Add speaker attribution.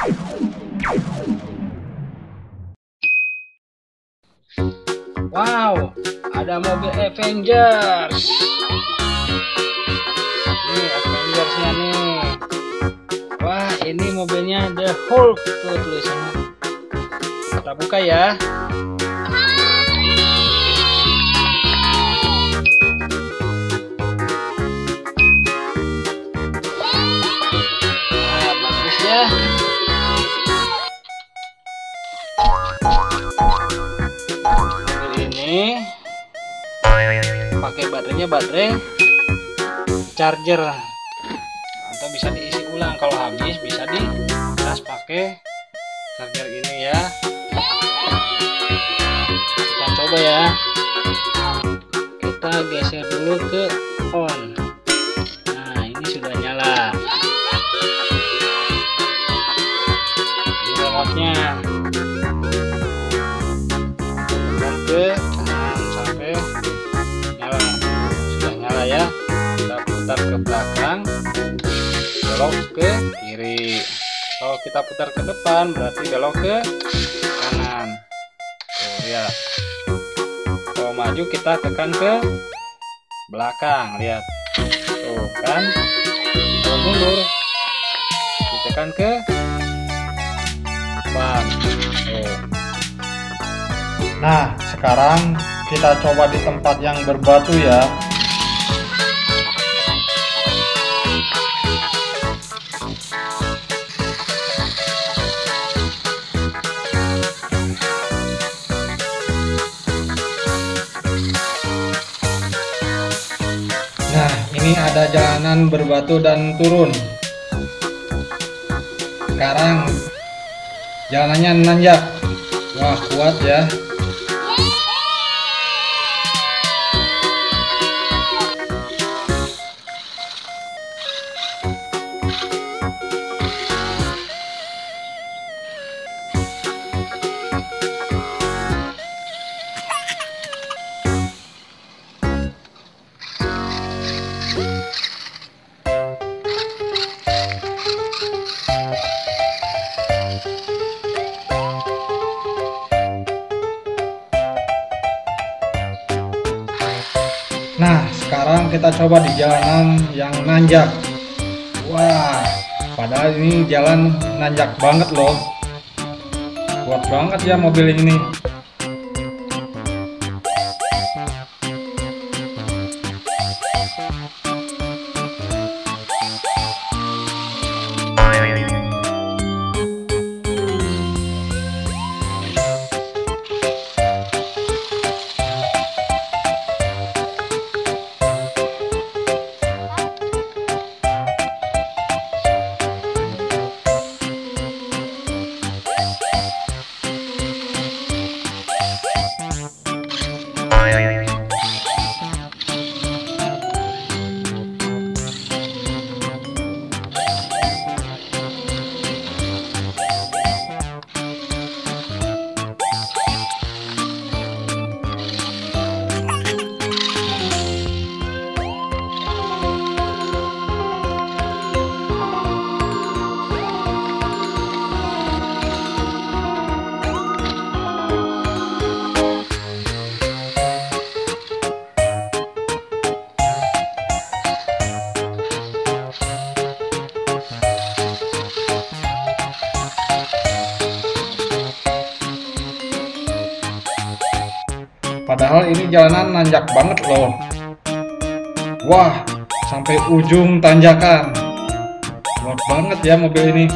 Speaker 1: Wow, ada mobil Avengers. Nih Avengersnya nih. Wah, ini mobilnya The Hulk tuh tulisannya. Kita buka ya. Nah, bagus ya. Ini pakai baterainya baterai charger, atau bisa diisi ulang. Kalau habis bisa dicas pakai charger ini ya. Kita coba ya, kita geser dulu ke on. Nah, ini sudah nyala. Ini remote-nya. Ke kanan sampai nyala. Sudah nyala ya. Kita putar ke belakang, belok ke kiri. Kalau kita putar ke depan berarti belok ke kanan. Tuh ya. Kalau maju kita tekan ke belakang, lihat. Tuh kan. Kalau mundur ditekan ke depan. Tuh.
Speaker 2: Nah, sekarang kita coba di tempat yang berbatu ya. Nah, ini ada jalanan berbatu dan turun. Sekarang jalanannya nanjak. Wah, kuat ya. Nah, sekarang kita coba di jalanan yang nanjak. Wah, padahal ini jalan nanjak banget loh. Kuat banget ya mobil ini. Padahal ini jalanan nanjak banget loh. Wah, sampai ujung tanjakan. Kuat banget ya mobil ini.